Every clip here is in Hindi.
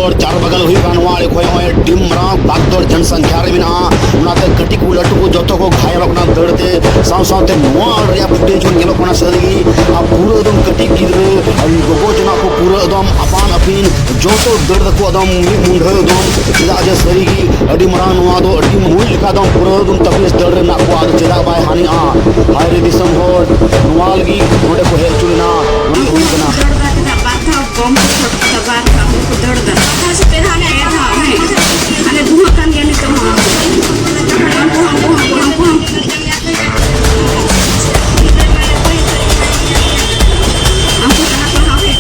भागदौड़ चार बगल हुई कानवाड़े खोए होए डिमरा भागदौड़ जनसंख्या रे बिना उनाते कटी को लटू को जतो को घायल अपना दड़ते साव सावते नुआ रे फुटेज को गेलो कोना सरगी आ पूरा एकदम कटी गिद्रे गोगो जना को पूरा एकदम अपान अपिन जतो दर्द को एकदम मुंढ एकदम चिदा जे सरगी अडी मरा नुआ दो अडी मुल लिखा दम पूरा एकदम तपिस दड़ रे ना को आद चिदा बाय हानि आ हाय रे दिसम होड नुआलगी नोडे को हे चुलिना उनी उनी Bom tebar kamu kudar dah. Kasih perhane ya dah. Ane dua kan yang itu mah. Puang. Aku kenapa hafi?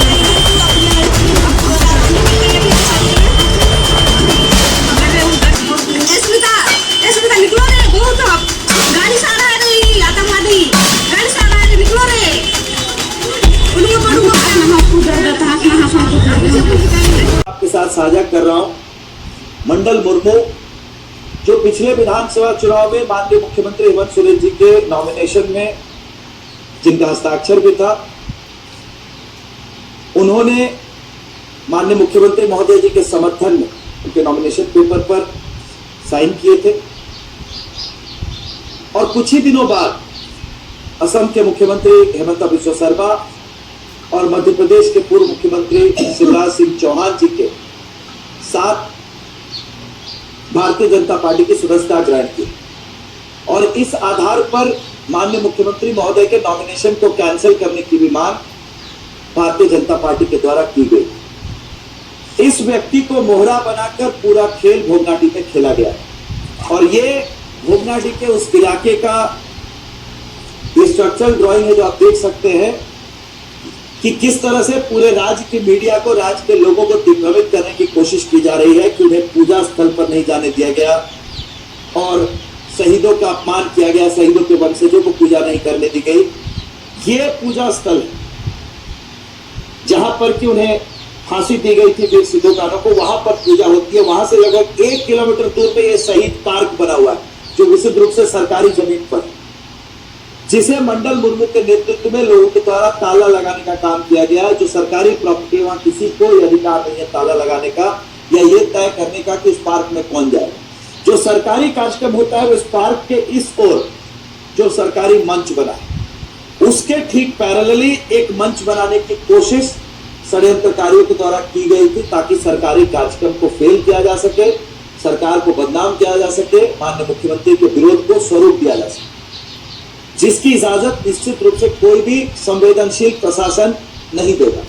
Esmita niklo re, बहुत गाड़ी सारा है रे, आतंकवादी गाड़ी सारा है निकलो रे. आपके साथ साझा कर रहा हूं मंडल मुर्मू जो पिछले विधानसभा चुनाव में माननीय मुख्यमंत्री हेमंत सोरेन जी के नॉमिनेशन में जिनका हस्ताक्षर भी था, उन्होंने माननीय मुख्यमंत्री महोदय जी के समर्थन में उनके नॉमिनेशन पेपर पर साइन किए थे और कुछ ही दिनों बाद असम के मुख्यमंत्री हेमंत बिस्वा शर्मा और मध्य प्रदेश के पूर्व मुख्यमंत्री शिवराज सिंह चौहान जी के साथ भारतीय जनता पार्टी की सदस्यता ग्रहण की और इस आधार पर माननीय मुख्यमंत्री महोदय के नॉमिनेशन को कैंसिल करने की भी मांग भारतीय जनता पार्टी के द्वारा की गई। इस व्यक्ति को मोहरा बनाकर पूरा खेल भोगनाटी में खेला गया और ये भोगनाटी के उस इलाके का स्ट्रक्चरल ड्राइंग है जो आप देख सकते हैं कि किस तरह से पूरे राज्य की मीडिया को, राज्य के लोगों को दिग्भ्रमित करने की कोशिश की जा रही है कि उन्हें पूजा स्थल पर नहीं जाने दिया गया और शहीदों का अपमान किया गया, शहीदों के वंशजों को पूजा नहीं करने दी गई। ये पूजा स्थल जहां पर कि उन्हें फांसी दी गई थी वीर सिद्धू कान्हू को, वहां पर पूजा होती है। वहां से लगभग 1 किलोमीटर दूर पे ये शहीद पार्क बना हुआ है जो विशुद्ध रूप से सरकारी जमीन पर, जिसे मंडल मुर्मू के नेतृत्व में लोगों के द्वारा ताला लगाने का काम किया गया है। जो सरकारी प्रॉपर्टी, वहां किसी को अधिकार नहीं है ताला लगाने का या ये तय करने का कि उस पार्क में कौन जाए। जो सरकारी कार्यक्रम होता है वो इस पार्क के इस ओर जो सरकारी मंच बना है उसके ठीक पैरेलली एक मंच बनाने की कोशिश षड्यंत्रकारियों के द्वारा की गई थी ताकि सरकारी कार्यक्रम को फेल किया जा सके, सरकार को बदनाम किया जा सके, माननीय मुख्यमंत्री के विरोध को स्वरूप दिया जा सके, जिसकी इजाजत निश्चित रूप से कोई भी संवेदनशील प्रशासन नहीं देगा।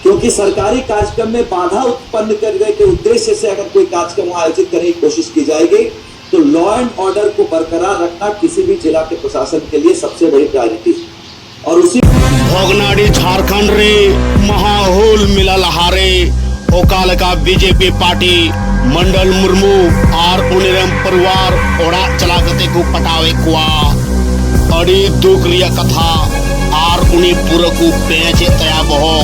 क्योंकि सरकारी कार्यक्रम में बाधा उत्पन्न करने के उद्देश्य से अगर कोई कार्यक्रम आयोजित करने की कोशिश की जाएगी तो लॉ एंड ऑर्डर को बरकरार रखना किसी भी जिला के प्रशासन के लिए सबसे बड़ी प्रायोरिटी है। और उसी भोगनाडी झारखंड रे महाहोल मिलल हारे ओकाल का बीजेपी पार्टी मंडल मुर्मू और उनिरम परिवार ओड़ा चलाकते को पटावे कुआ अड़ी दुख लिया कथा और उन्हीं पूरा को पेचे तया बहो।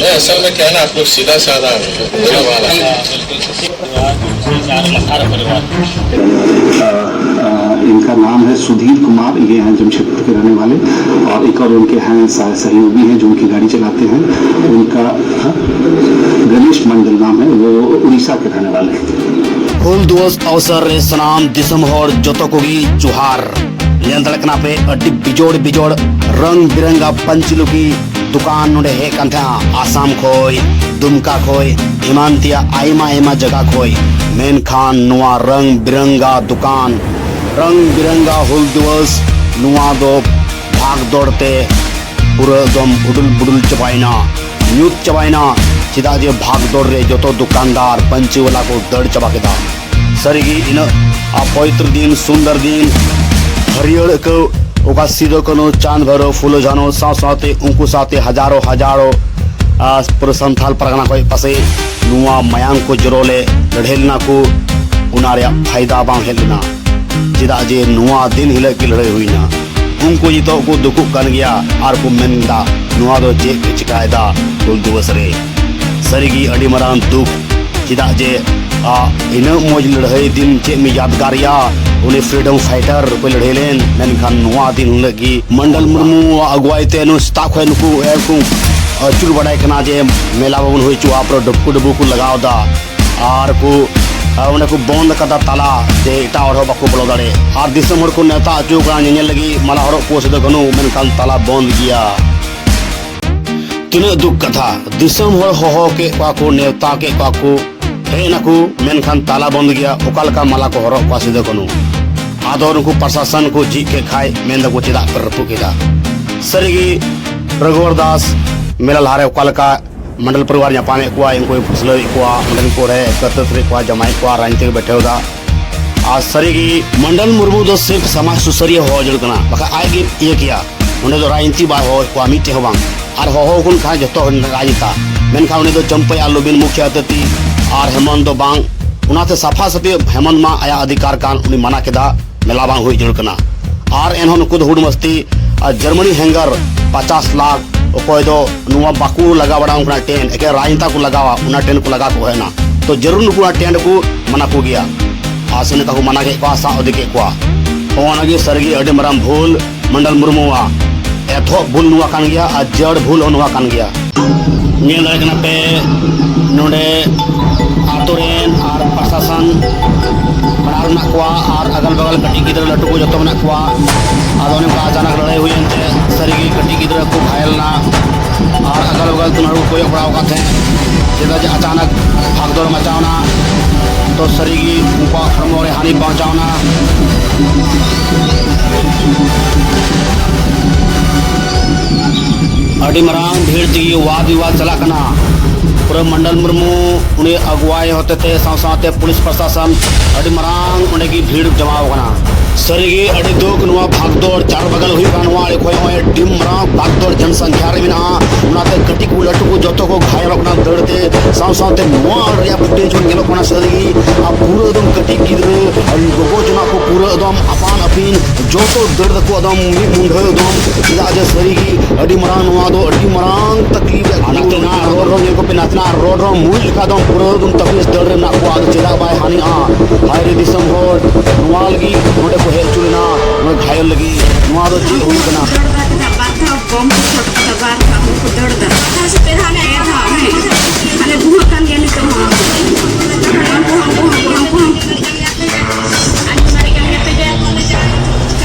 असल में क्या है ना, आप लोग सीधा साधा इनका नाम है सुधीर कुमार, ये हैं जमशेदपुर के रहने वाले और एक और उनके हैं सहयोगी हैं जो उनकी गाड़ी चलाते हैं, उनका गणेश मंडल नाम है, वो उड़ीसा के रहने वाले हैं। हुल दिवस अवसर रे सनाम दिसम होर जोतो कोगी जुहार लेंदड़कना पे अड्डी बिजोड़ रंग बिरंगा पंचलुकी दुकान नोडे हे कांथा आसाम खोय दुमका खोय इमानतिया आइमा जगह खोय मेन खान नुआ रंग बिरंगा दुकान रंग बिरंगा हुल दिवस नुआ दो भाग दौड़ते पूरा दम उडुल बुडुल चबाइना न्यूट चबाइना चिदा जे भाग दौड़ रे जो तो दुकानदार पंची वाला को दड़ चबा के दा सरीगी इन पवित्र दिन सुंदर दिन हरियर को ओका सीधो कनो चांद भरो फूलो जानो साथे उनको साथे हजारों पूरे संथाल परगना को पासे नुआ मयांग को जरोले लड़ेलना को उनारे फायदा बांग हेलना चिदा जे नुआ दिन हिले की लड़ाई हुई ना उनको जी तो को दुख कर गया और को मेनदा नुआ दो जे चिकायदा हुल दिवस रे सरीगी अड़ी मरान दुख चिदा जे इन मौज लड़ाई दिन चे में यादगारिया उन्हें फ्रीडम फाइटर को लड़े लेन मेनखान नुआ दिन लगी मंडल मुर्मू अगुवाई ते नु स्टाक है नुकु अचुर बड़ाई कना जे मेला बाबन हुई चुआ पर डब्बू डब्बू को लगाव दा और को उन्हें को बंद कदा ताला जे इटा और बाको बोलो दाड़े और दिसम हर को नेता अचु कना नेल लगी मला हर को से गनु मेनखान ताला बंद गया तीन दुख कथा दिसम हर हो के को नेता के को हे नाकू मेनखान ताला बंद गया ओकाल का माला को हर को से गनु आदर को प्रशासन को जी के खाए मेंदा को चिदा पर रपु केदा सरिगी रघुवर दास मेला लारे ओकाल का मंडल परिवार जापाने को इनको फसलो को मंडल को रहे कतरे को जमाई को राजनीति बैठे होगा आज सरिगी मंडल मुर्मू दो सिर्फ समाज सुसरिय हो जड़कना बका आएगी ये किया उन्हें तो राजनीति बा हो को मिटे हो बांग और हो कुन खा जतो राजनीता मेनखा उन्हें तो चंपे आलुबिन मुख्य अतिथि और हेमंत बांग उनाते सफा सफी हेमंत मा आया अधिकार कान उनी मना केदा मेला बांग हुई जड़कना और एनहन कुद हुड मस्ती जर्मनी हैंगर 50 लाख ओकोय दो नुआ बाकू लगा बड़ा उनका टेन एके राजनीता को लगावा उना टेन को लगा को है ना तो जरूर नुकुना टेन को मना को गया आसने का को मना के को सा ओदे के को ओनागे सरगी अडे मराम भूल मंडल मुर्मुआ एथो भूल नुआ कान गया आ जड़ भूल नुआ कान गया नेल रखना पे नोडे आतोरेन और प्रशासन बनार ना को और अगल बगल कटी गिदर लटू को जतो ना को आदोने का अचानक लड़ाई हुई अंते सरिगी कटी गिदर को घायल ना और अगल बगल तुनारू कोई पड़ाव का थे जेदा जे अचानक भागदौड़ मचावना तो सरिगी उनका हरमोरे हानि पहुंचावना अड़ी मरांग भीड़ जी वाद विवाद चला कना पूरे मंडल मुर्मू उन्हें अगुवाई होते थे साथ पुलिस प्रशासन अड़ी मरांग उन्हें की भीड़ जमा होना सरिगी अड़ी दुख नुआ भागदौड़ चार बगल हुई कानवा खोए डिम मरांग भागदौड़ जनसंख्या रे बिना उनाते कटी को लटू को जतो को घायल अपना दौड़ते साथ नुआ रिया फुटेज को गेलो कोना सरिगी आ पूरा एकदम कटी गिद्रो गोगो जना को पूरा एकदम अपान अपिन जतो दर्द को एकदम मुंढ एकदम इदा जे सरिगी अड़ी मरांग नुआ दो अड़ी मरांग तकलीफ आनाते ना रोड को पे नाचना रोड मुल का दम पूरा एकदम तकलीफ दर्द ना को आद चला बाय हानि हायरे दिसम हो नुआलगी नोडे को हेल चुना न घायल लगी नुआ दो जी हुई बना बाथा बम सवार का को दर्द था से पेहाने आया था अरे धुआं कान गया तो हम आज मारी के पे जा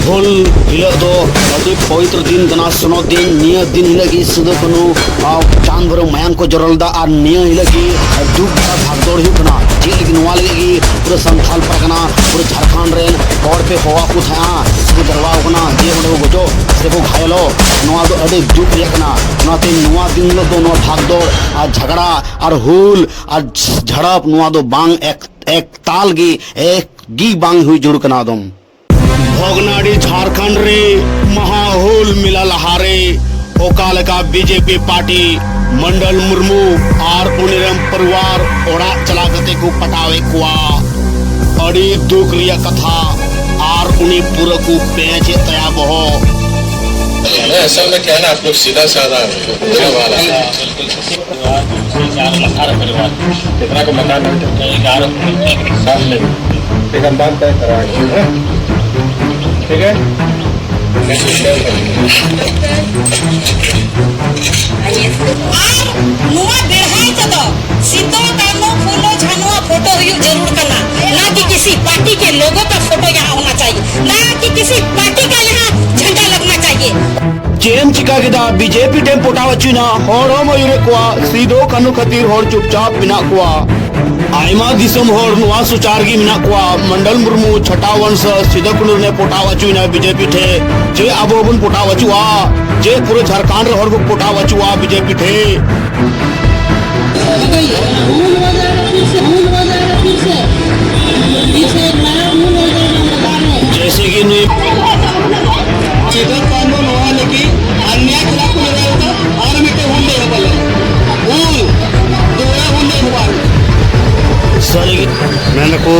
भूल हिल दो अभी पवित्र दिन गना सुनो दिन निय दिन हिलगी सुदो कनु चांद भर मयांग को जरल दा और निय हिलगी दुख का भागदौड़ ही बना जी लेकिन नुआ लगेगी पूरे संथाल परगना पूरे झारखंड रेन और पे होवा को था सब दरवाव कना जे बड़ो गोजो से को घायलो नुआ दो अडे दुख रे कना नाते नुआ दिन लो दो नो भागदौड़ और झगड़ा और हुल और झड़प नुआ दो बांग एक ताल गी एक गी बांग हुई जुड़ कना दम भोगनाडी झारखंड रे महाहुल मिला लहारे ओकाल का बीजेपी पार्टी मंडल मुर्मू और उनिरम परिवार ओड़ा चलागते को पटावे कुआ अड़ी दुख रिया कथा और उन्हीं पूरा को पेचे तया बहो असल में क्या है ना आप लोग सीधा साधा परिवार कितना को मकान सामने एक अंदाज तय कराएंगे ठीक है नुआ बेढ़ाई तो सीधो कानो फूलो झानुआ फोटो जरूर करना ना कि किसी पार्टी के लोगों का फोटो यहाँ होना चाहिए ना कि किसी पार्टी का यहाँ झंडा लगना चाहिए चेम चिका गिदा बीजेपी टेम पोटावची ना होरो मयूरे कुआ सीधो कनु खतीर होर चुपचाप बिना कुआ आइमा दिसम होर नुआ सुचारगी मिना कुआ मंडल मुर्मू छठा वंश सीधो कुनुर ने पोटावची ना बीजेपी थे जे अबोबन पोटावचुआ जे पूरे झारखंड होर को पोटावचुआ बीजेपी थे हो गई, भूल हो जाएगा फिर से, भूल हो जाएगा फिर से, फिर से एक नया भूल हो जाएगा, हम बता रहे हैं। जैसे कि इधर कानून हुआ लेकिन अन्याय खिलाफ को लगा होता और में तो होने वाला भूल दोबारा होने हुआ सर मैंने को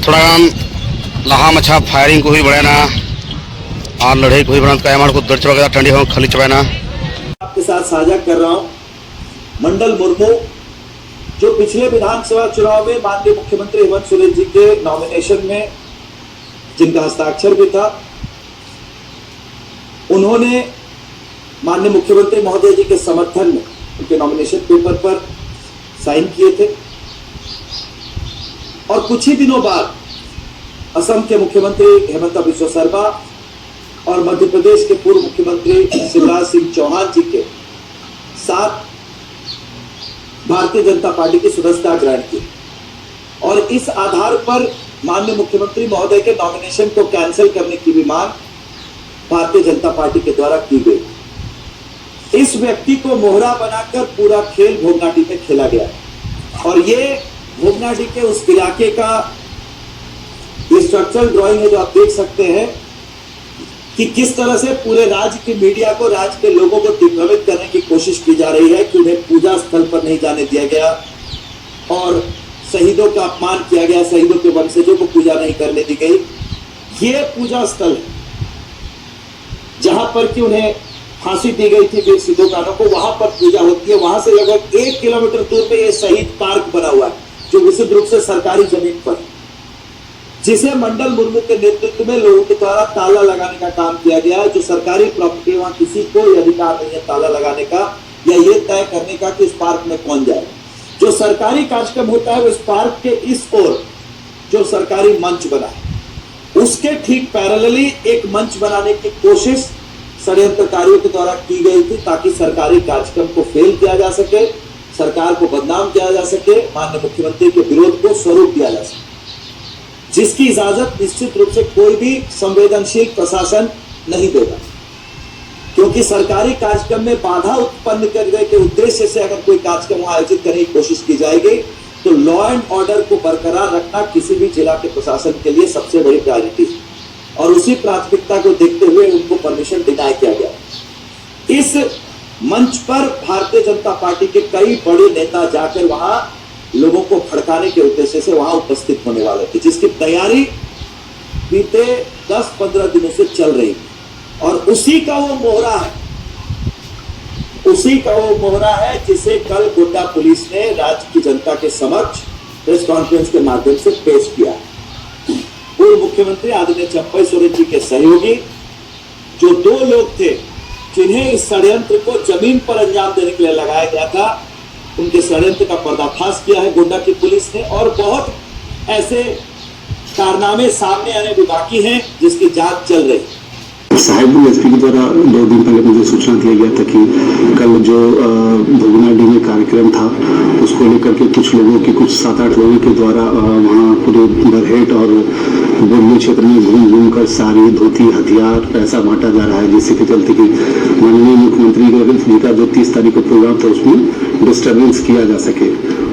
थोड़ा लहा मछा फायरिंग को ही बढ़े ना और लड़ाई को ही बढ़ा का हमारे को दर्द वगैरह ठंडी हो खाली चबाए ना आपके साथ साझा कर रहा हूं। मंडल मुर्मू जो पिछले विधानसभा चुनाव में माननीय मुख्यमंत्री हेमंत सोरेन जी के नॉमिनेशन में जिनका हस्ताक्षर भी था, उन्होंने माननीय मुख्यमंत्री महोदय जी के समर्थन में उनके नॉमिनेशन पेपर पर साइन किए थे और कुछ ही दिनों बाद असम के मुख्यमंत्री हेमंत बिस्वा शर्मा और मध्य प्रदेश के पूर्व मुख्यमंत्री शिवराज सिंह चौहान जी के साथ भारतीय जनता पार्टी की सदस्यता ग्रहण की और इस आधार पर माननीय मुख्यमंत्री महोदय के नॉमिनेशन को कैंसिल करने की भी मांग भारतीय जनता पार्टी के द्वारा की गई। इस व्यक्ति को मोहरा बनाकर पूरा खेल भोगनाडी में खेला गया और ये भोगनाडी के उस इलाके का स्ट्रक्चरल ड्राइंग है जो आप देख सकते हैं कि किस तरह से पूरे राज्य की मीडिया को, राज्य के लोगों को दिग्भ्रमित करने की कोशिश की जा रही है कि उन्हें पूजा स्थल पर नहीं जाने दिया गया और शहीदों का अपमान किया गया, शहीदों के वंशजों को पूजा नहीं करने दी गई। ये पूजा स्थल है जहां पर कि उन्हें फांसी दी गई थी वीर सिद्धू कान्हू को, वहां पर पूजा होती है। वहां से लगभग 1 किलोमीटर दूर पे ये शहीद पार्क बना हुआ है जो विशुद्ध रूप से सरकारी जमीन पर, जिसे मंडल मुर्मू के नेतृत्व में लोगों के द्वारा ताला लगाने का काम किया गया है। जो सरकारी प्रॉपर्टी, वहां किसी को अधिकार नहीं है ताला लगाने का या ये तय करने का कि इस पार्क में कौन जाए। जो सरकारी कार्यक्रम होता है वो इस पार्क के इस ओर जो सरकारी मंच बना है उसके ठीक पैरेलली एक मंच बनाने की कोशिश षड्यंत्रकारियों के द्वारा की गई थी ताकि सरकारी कार्यक्रम को फेल किया जा सके, सरकार को बदनाम किया जा सके, माननीय मुख्यमंत्री के विरोध को स्वरूप दिया जा सके, जिसकी इजाजत निश्चित रूप से कोई भी संवेदनशील प्रशासन नहीं देगा। क्योंकि सरकारी कार्यक्रम में बाधा उत्पन्न करने के उद्देश्य से अगर कोई कार्यक्रम आयोजित करने की कोशिश की जाएगी तो लॉ एंड ऑर्डर को बरकरार रखना किसी भी जिला के प्रशासन के लिए सबसे बड़ी प्रायोरिटी है और उसी प्राथमिकता को देखते हुए उनको परमिशन डिनाई किया गया। इस मंच पर भारतीय जनता पार्टी के कई बड़े नेता जाकर वहां लोगों को भड़काने के उद्देश्य से वहां उपस्थित होने वाले थे, जिसकी तैयारी बीते 10-15 दिनों से चल रही है और उसी का वो मोहरा है जिसे कल गोड्डा पुलिस ने राज्य की जनता के समक्ष प्रेस कॉन्फ्रेंस के माध्यम से पेश किया। पूर्व मुख्यमंत्री आदरणीय चंपई सोरेन जी के सहयोगी जो 2 लोग थे जिन्हें इस षड्यंत्र को जमीन पर अंजाम देने के लिए लगाया गया था, उनके षड्यंत्र का पर्दाफाश किया है गोड्डा की पुलिस ने और बहुत ऐसे कारनामे सामने आने भी बाकी हैं जिसकी जांच चल रही है। साहिबगंज एसपी के द्वारा 2 दिन पहले मुझे सूचना दिया गया था कि कल जो भोगनाडी में कार्यक्रम था उसको लेकर के कुछ लोगों के, कुछ 7-8 लोगों के द्वारा वहाँ पूरे बरहेट और बोरियो क्षेत्र में घूम कर साड़ी, धोती, हथियार, पैसा बांटा जा रहा है, जिससे कि चलते कि माननीय मुख्यमंत्री जी का जो 30 तारीख को प्रोग्राम था उसमें डिस्टर्बेंस किया जा सके।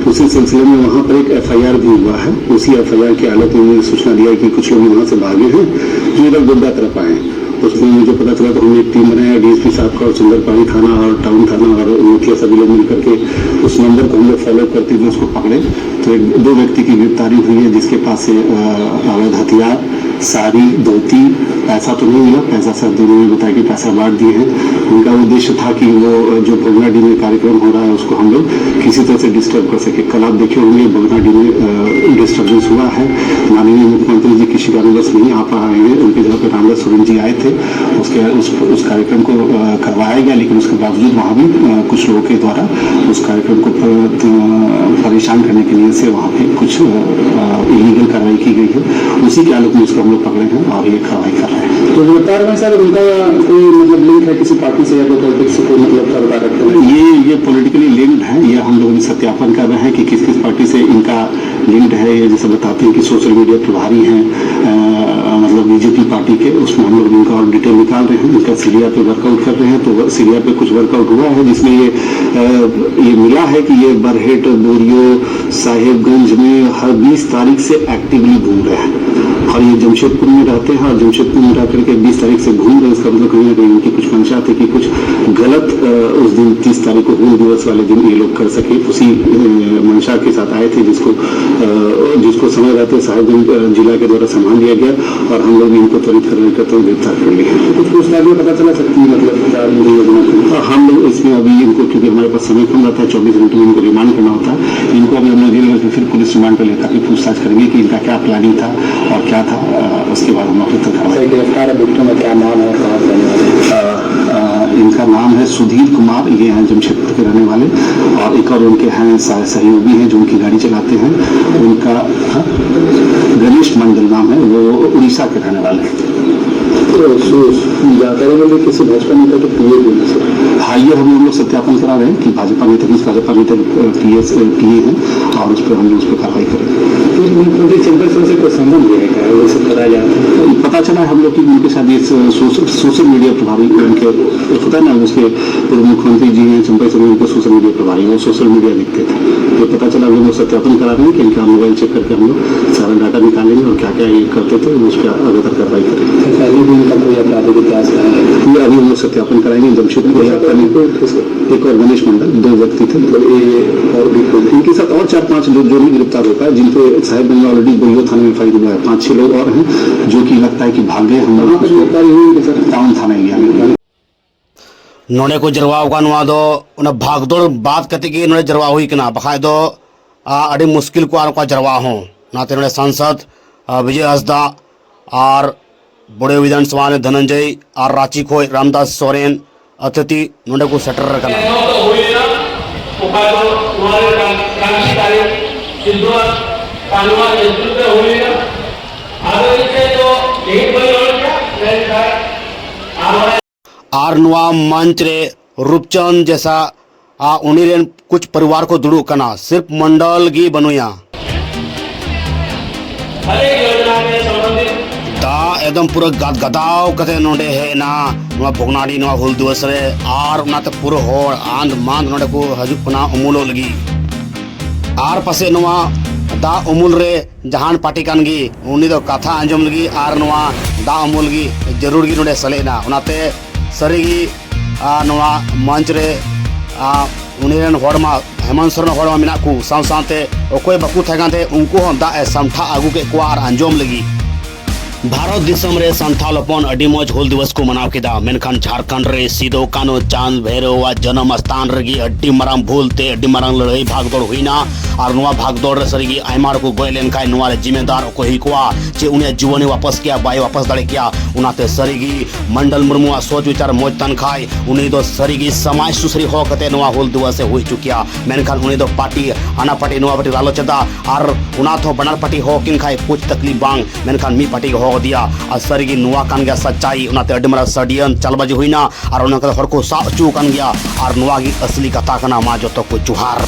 उसी सिलसिले में वहाँ पर एक FIR भी हुआ है। उसी FIR की हालत में मुझे सूचना दिया कि कुछ लोग वहाँ से भागे हैं जो इधर गोड्डा तरफ आए। उसमें मुझे पता चला तो हमने एक टीम बनाया, DSP साहब का और सुंदरपाड़ी थाना और टाउन थाना और मुखिया सभी लोग मिलकर के उस नंबर को हम लोग फॉलो करते हुए उसको पकड़े तो 2 व्यक्ति की गिरफ्तारी हुई है जिसके पास से अवैध हथियार, साड़ी, धोती, पैसा तो नहीं मिला, पैसा सर दोनों ने बताया कि पैसा बांट दिए हैं। उनका उद्देश्य था कि वो जो भोगनाडी में कार्यक्रम हो रहा है उसको हम लोग किसी तरह से डिस्टर्ब कर सके। कल आप देखे होंगे भोगनाडी में डिस्टर्बेंस हुआ है, माननीय मुख्यमंत्री जी किसी कारणवश नहीं आ पा रहे हैं, उनके जगह पर रामदास सोरेन जी आए थे, उस कार्यक्रम को करवाया गया, लेकिन उसके बावजूद वहाँ भी कुछ लोगों के द्वारा उस कार्यक्रम को परेशान करने के लिए से वहाँ पे कुछ इलीगल कार्रवाई की गई है। उसी के आलोक में उसको हम लोग पकड़े हैं और ये कार्रवाई कर रहे हैं। तो गिरफ्तार में सर उनका कोई मतलब लिंक है किसी पार्टी से या कोई पॉलिटिक्स से, कोई मतलब बता रखते हैं? ये पॉलिटिकली लिंक्ड है, ये हम लोग सत्यापन कर रहे हैं कि किस किस पार्टी से इनका लिंक्ड है। ये जैसे बताते हैं कि सोशल मीडिया प्रभारी हैं मतलब बीजेपी पार्टी के, उसमें हम लोग इनका और डिटेल निकाल रहे हैं। इनका सीरिया पे वर्कआउट कर रहे हैं, तो सीरिया पे कुछ वर्कआउट हुआ है जिसमें ये मिला है कि ये बरहेट, बोरियो, साहेबगंज में हर 20 तारीख से एक्टिवली घूम रहे हैं और ये जमशेदपुर में रहते हैं और जमशेदपुर में रह करके 20 तारीख से घूम रहे हैं। इसका मतलब कहीं ना कहीं उनकी कुछ मंशा थी कि कुछ गलत उस दिन 30 तारीख को हूल दिवस वाले दिन ये लोग कर सके, उसी मंशा के साथ आए थे जिसको समय रहते साहेबगंज जिला के द्वारा संभाल लिया गया और हम लोग इनको त्वरित करने करते हुए गिरफ्तार कर लिए। कुछ पूछताछ में पता चला सकती है मतलब हम लोग इसमें अभी इनको, क्योंकि हमारे पास समय कम रहता है, 24 घंटे में इनको रिमांड करना होता है, इनको अभी हम लोग जेल में फिर पुलिस रिमांड पर लेकर पूछताछ करेंगे कि इनका क्या प्लानिंग था और क्या था। उसके बाद हम लोग फिर कार्रवाई। गिरफ्तार अभियुक्तों में क्या नाम है, कहाँ से रहने वाले? इनका नाम है सुधीर कुमार, ये हैं जमशेदपुर के रहने वाले, और एक और उनके हैं सहयोगी हैं जो उनकी गाड़ी चलाते हैं, उनका गणेश मंडल नाम है, वो उड़ीसा के रहने वाले हैं। जानकारी मिली किसी भाजपा नेता के पीए भी? हाँ, ये हम लोग सत्यापन करा रहे हैं कि भाजपा नेता पीए हैं और उस पर हम लोग उस पर कार्रवाई करेंगे। उनके चैंबर से कोई संबंध है क्या, वो सब बताया जाता है? पता चला है हम लोग की उनके साथ ये सोशल मीडिया प्रभारी, उनके पता है ना, उसके पूर्व मुख्यमंत्री जी हैं चंपई से, उनके सोशल मीडिया प्रभारी, वो सोशल मीडिया लिखते थे। तो पता चला हम लोग सत्यापन करा रहे हैं कि इनका मोबाइल चेक करके हम लोग सारा डाटा निकालेंगे और क्या क्या ये करते थे उस पर आगे कार्रवाई करेंगे। पहले भी इनका कोई आपराधिक इतिहास रहा है? ये अभी हम लोग सत्यापन कराएंगे। जमशेदपुर एक और गणेश मंडल, 2 व्यक्ति थे, और भी इनके साथ और 4-5 लोग जो भी गिरफ्तार होता है, जिनपे साहेबगंज ऑलरेडी बोरियो थाने में फाइल हुआ है। 5-6 लोग और हैं जो कि लगता है कि भाग गए। हम लोग टाउन थाना एरिया नोड़े को जरवाव का नुआ दो उन भागदौड़ बात करते कि नोड़े जरवा हुई कि ना बखाए दो अड़ी मुश्किल को आर जरवा हो नाते नोड़े सांसद विजय हंसदा और बड़े विधानसभा ने धनंजय और रांची खोई रामदास सोरेन अतिथि नोड़े को सटर रखना आर नुआ मंच रे रूपचंद जैसा उन्हीं कुछ परिवार को दुड़ू करना सिर्फ मंडल गी बनुया दा एकदम पूरा गदगदाव कते नोडे है ना नुआ भोगनाडी नुआ हुल दिवस रे आर उनाते पूरा होड़ आंध मांध नोडे को हजुक पना उमुलो लगी आर पसे नुआ दा उमुल रे जहान पार्टी कान गी उन्हीं दो कथा अंजम लगी आर नुआ दा उमुल गी जरूर गी नोडे सलेना उनाते सरीगी नुआ मंच रे उन्हीं होड़मा हेमंत सोरेन होड़मा मिना को साव सावते ओकोय बाकू थेगाते उनको हम दा समठा आगू के कुआर अंजम लगी भारत दिसम रे संथाल अपन अडी मौज हुल दिवस को मनाव केदा मेनखान झारखंड रे सिदो कानो चांद भैरव जन्म स्थान रगी अड्डी मराम भूलते अड्डी मराम लड़ाई भागदौड़ हुईना और नुआ भागदौड़ रे सरीगी आयमार को गोयलेन खाय नुआ रे जिम्मेदार को हिकवा जे उन्हें जीवन वापस किया बाय वापस दड़े किया उनाते सरीगी मंडल मुर्मु सोच विचार मौज तन खाय उन्हीं दो सरीगी समाज सुसरी हो कते नुआ हुल दिवस से हुई चुकिया मेनखान उन्हीं दो पार्टी आना पार्टी नुआ पार्टी आलोचदा और उनाथो बनर पार्टी हो किन खाय कुछ तकलीफ बांग मेनखान मी पार्टी हो दिया और सरीगी नुआ कान गया सच्चाई उनाते अड्डी मरा सडियन चलबाजी हुईना और उनका हर को साफ चू कान गया और नुआ की असली कथा कना मा जो तो को चुहार।